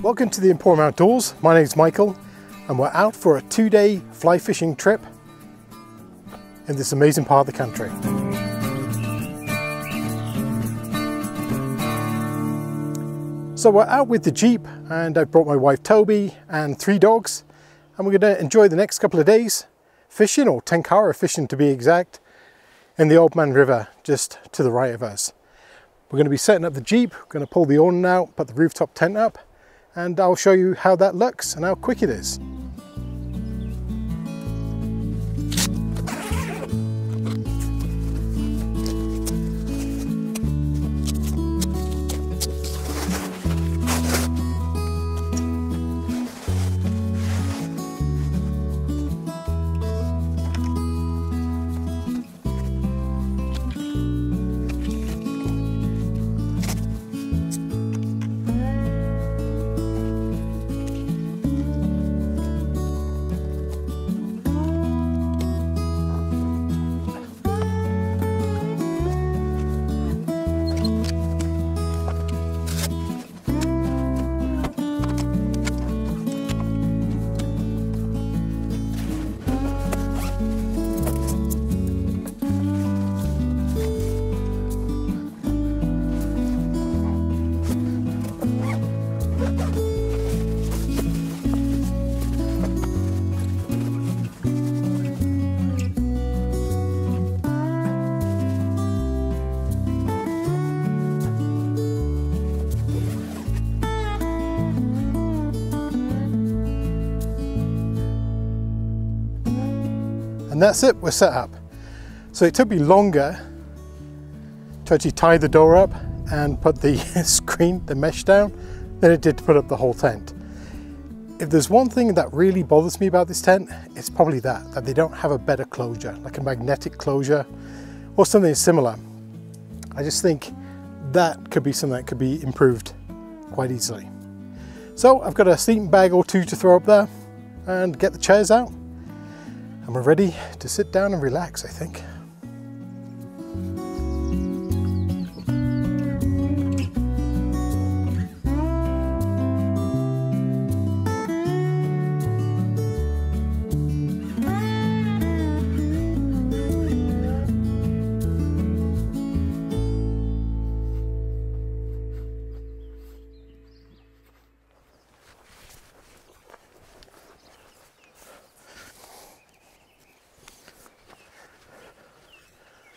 Welcome to the Emporium Outdoors. My name's Michael and we're out for a 2-day fly fishing trip in this amazing part of the country. So we're out with the Jeep and I've brought my wife Toby and 3 dogs, and we're going to enjoy the next couple of days fishing, or Tenkara fishing to be exact, in the Old Man River just to the right of us. We're going to be setting up the Jeep, we're going to pull the awning out, put the rooftop tent up, and I'll show you how that looks and how quick it is. And that's it, we're set up. So it took me longer to actually tie the door up and put the screen, the mesh down, than it did to put up the whole tent. If there's one thing that really bothers me about this tent, it's probably that they don't have a better closure, like a magnetic closure or something similar. I just think that could be something that could be improved quite easily. So I've got a sleeping bag or 2 to throw up there and get the chairs out. And we're ready to sit down and relax, I think.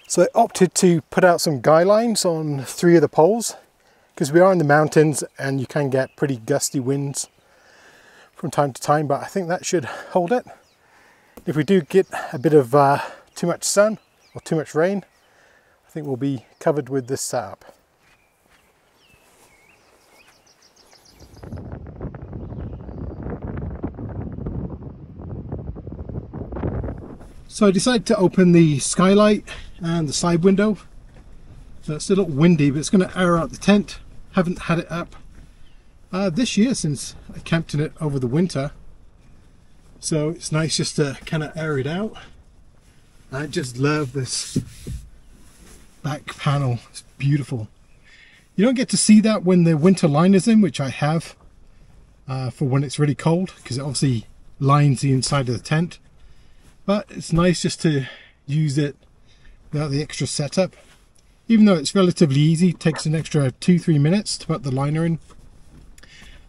So I opted to put out some guy lines on 3 of the poles because we are in the mountains and you can get pretty gusty winds from time to time, but I think that should hold it. If we do get a bit of too much sun or too much rain, I think we'll be covered with this setup. So I decided to open the skylight and the side window. So it's a little windy, but it's going to air out the tent. Haven't had it up this year since I camped in it over the winter. So it's nice just to kind of air it out. I just love this back panel. It's beautiful. You don't get to see that when the winter liner's in, which I have for when it's really cold, because it obviously lines the inside of the tent. But it's nice just to use it without the extra setup. Even though it's relatively easy, it takes an extra 2-3 minutes to put the liner in.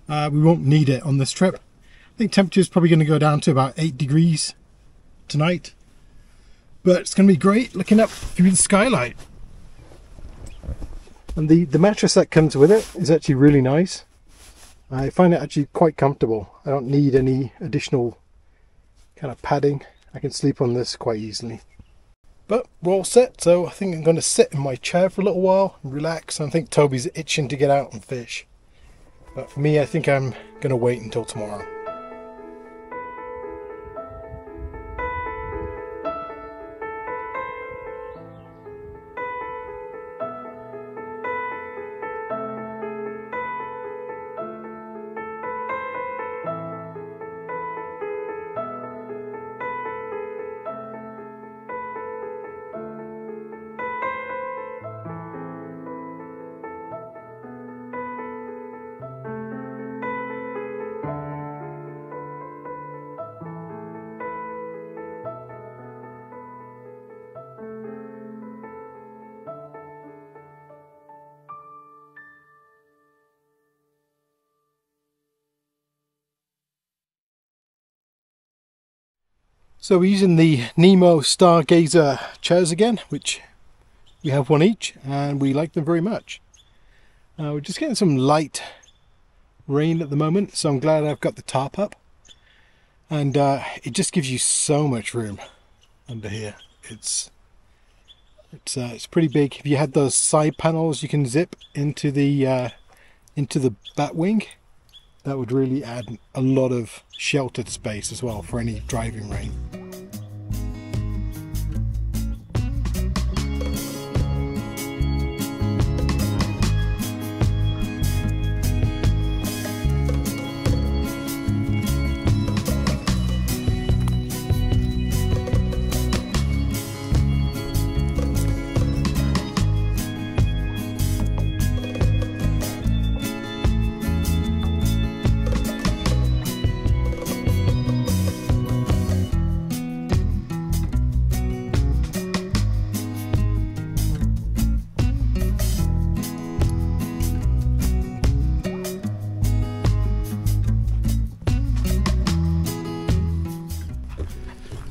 We won't need it on this trip. I think temperature is probably going to go down to about 8 degrees tonight. But it's going to be great looking up through the skylight. And the mattress that comes with it is actually really nice. I find it actually quite comfortable. I don't need any additional kind of padding. I can sleep on this quite easily. But we're all set, so I think I'm going to sit in my chair for a little while and relax. I think Toby's itching to get out and fish. But for me, I think I'm going to wait until tomorrow. So we're using the Nemo Stargazer chairs again, which we have one each, and we like them very much. We're just getting some light rain at the moment, so I'm glad I've got the tarp up. And it just gives you so much room under here. It's pretty big. If you had those side panels you can zip into the Batwing, that would really add a lot of sheltered space as well for any driving rain.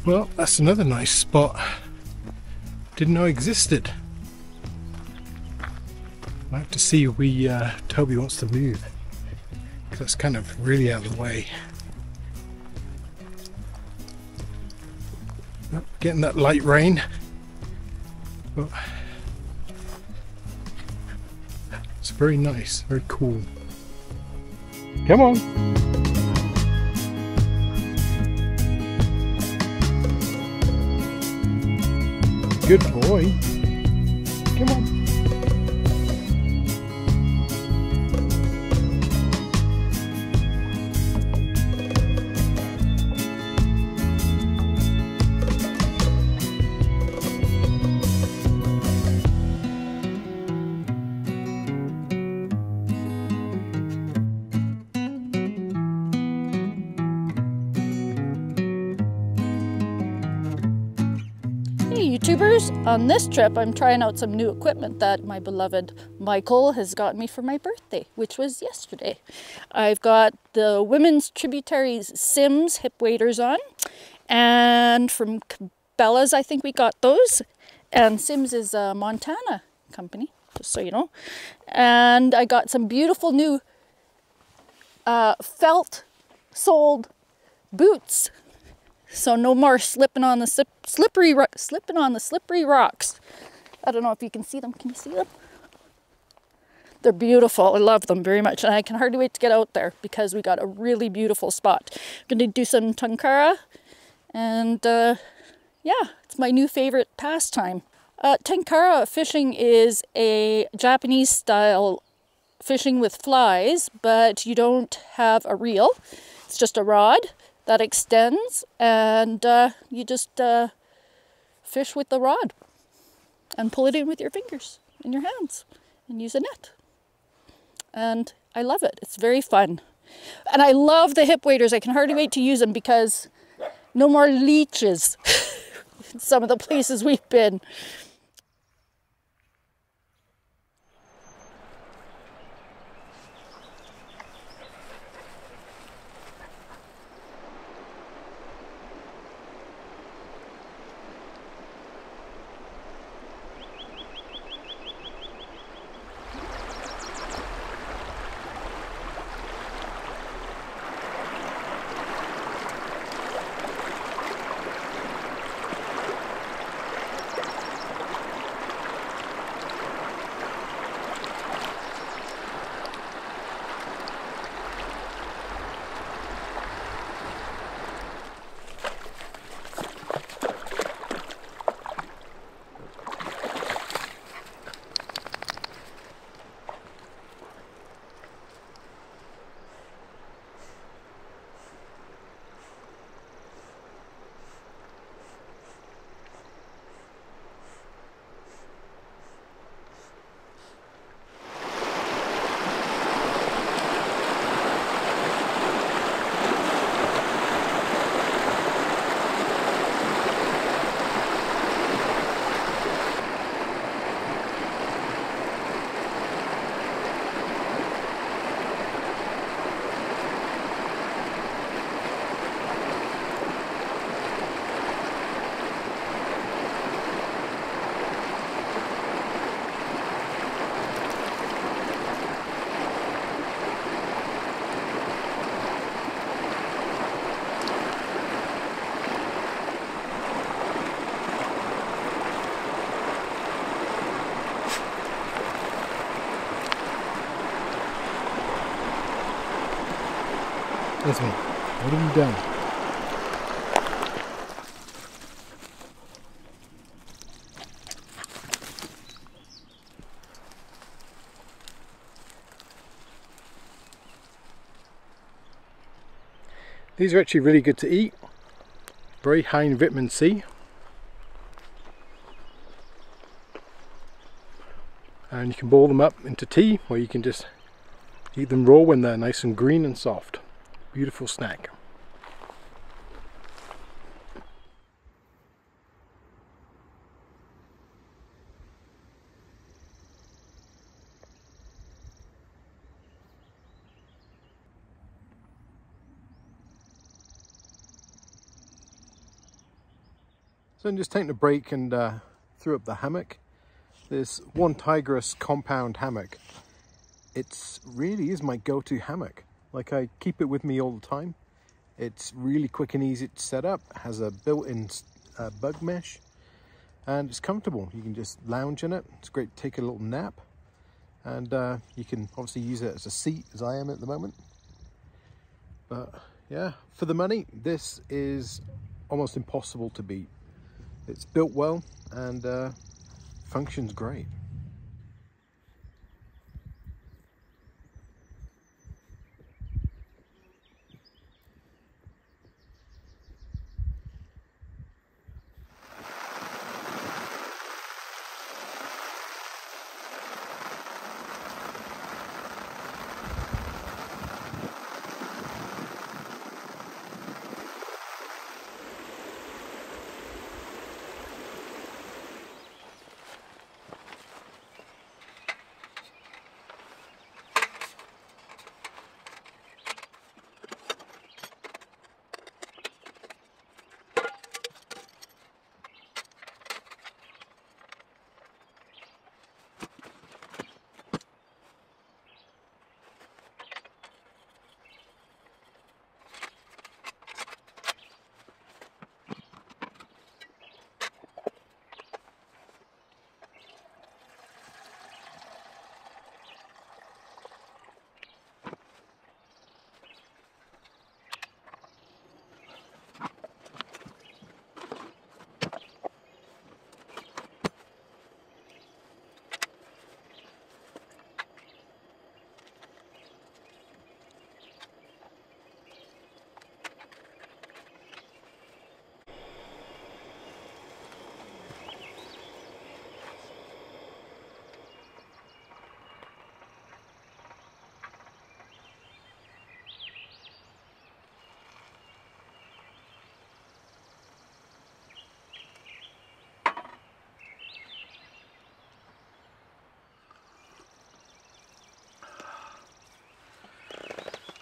Well, that's another nice spot. Didn't know existed. I have to see if Toby wants to move, because that's kind of really out of the way. Oh, getting that light rain. But it's very nice, very cool. Come on. Good boy. Come on. YouTubers, on this trip I'm trying out some new equipment that my beloved Michael has got me for my birthday, which was yesterday. I've got the Women's Tributaries Sims hip waders on, and from Cabela's I think we got those, and Sims is a Montana company, just so you know. And I got some beautiful new felt soled boots. So no more slipping on the slippery rocks. I don't know if you can see them. Can you see them? They're beautiful. I love them very much, and I can hardly wait to get out there because we got a really beautiful spot. I'm going to do some Tenkara, and yeah, it's my new favorite pastime. Tenkara fishing is a Japanese style fishing with flies, but you don't have a reel. It's just a rod that extends, and you just fish with the rod and pull it in with your fingers and your hands and use a net. And I love it. It's very fun. And I love the hip waders. I can hardly wait to use them because no more leeches in some of the places we've been. Esme, what have you done? These are actually really good to eat. Very high in vitamin C. And you can boil them up into tea, or you can just eat them raw when they're nice and green and soft. Beautiful snack. So I'm just taking a break and threw up the hammock. This one Tigris compound hammock. It really is my go-to hammock. Like, I keep it with me all the time. It's really quick and easy to set up. It has a built-in bug mesh, and it's comfortable. You can just lounge in it. It's great to take a little nap, and you can obviously use it as a seat, as I am at the moment. But yeah, for the money, this is almost impossible to beat. It's built well and functions great.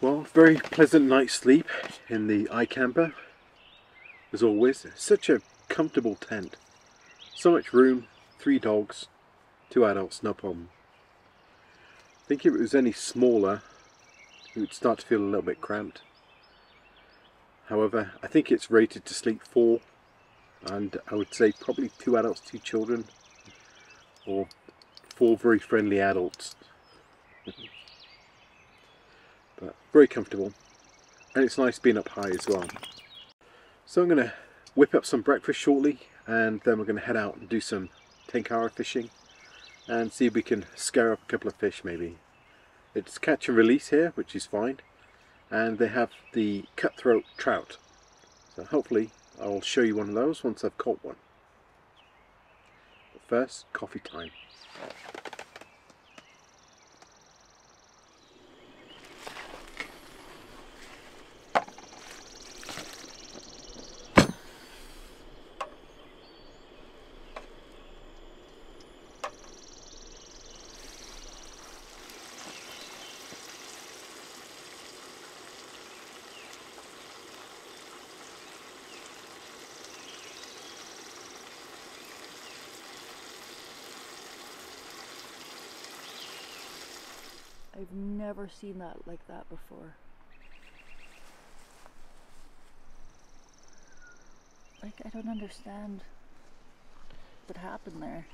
Well, very pleasant night's sleep in the iKamper. As always, such a comfortable tent. So much room, 3 dogs, 2 adults, no problem. I think if it was any smaller, it would start to feel a little bit cramped. However, I think it's rated to sleep 4, and I would say probably 2 adults, 2 children, or 4 very friendly adults. But very comfortable, and it's nice being up high as well. So I'm going to whip up some breakfast shortly, and then we're going to head out and do some Tenkara fishing and see if we can scare up a couple of fish maybe. It's catch and release here, which is fine, and they have the cutthroat trout, so hopefully I'll show you one of those once I've caught one. But first, coffee time. I've never seen that like that before. Like, I don't understand what happened there.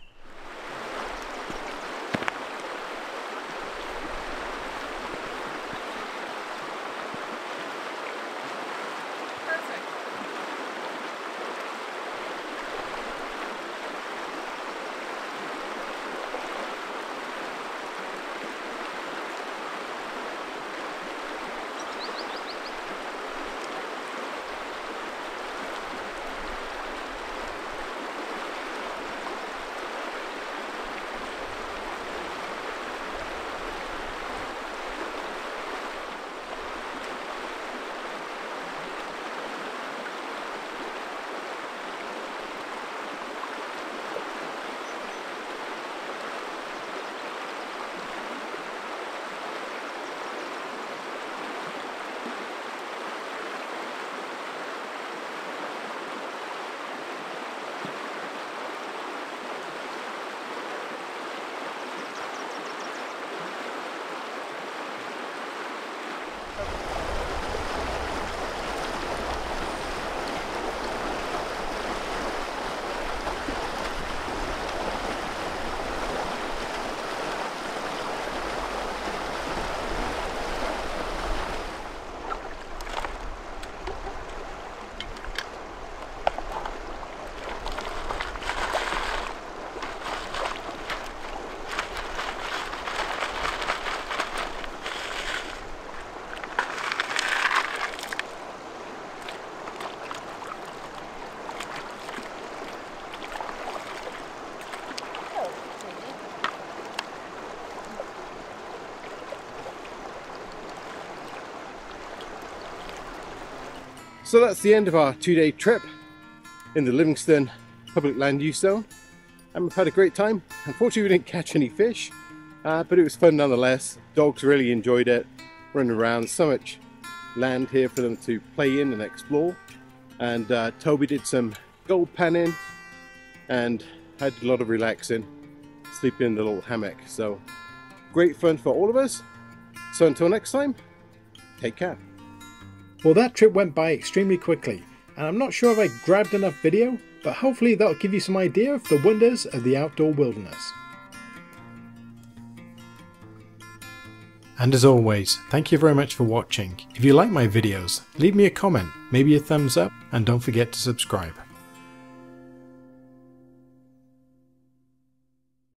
So that's the end of our 2-day trip in the Livingston Public Land Use Zone. And we've had a great time. Unfortunately, we didn't catch any fish, but it was fun nonetheless. Dogs really enjoyed it, running around. So much land here for them to play in and explore. And Toby did some gold panning and had a lot of relaxing, sleeping in the little hammock. So great fun for all of us. So until next time, take care. Well, that trip went by extremely quickly, and I'm not sure if I grabbed enough video, but hopefully that'll give you some idea of the wonders of the outdoor wilderness. And as always, thank you very much for watching. If you like my videos, leave me a comment, maybe a thumbs up, and don't forget to subscribe.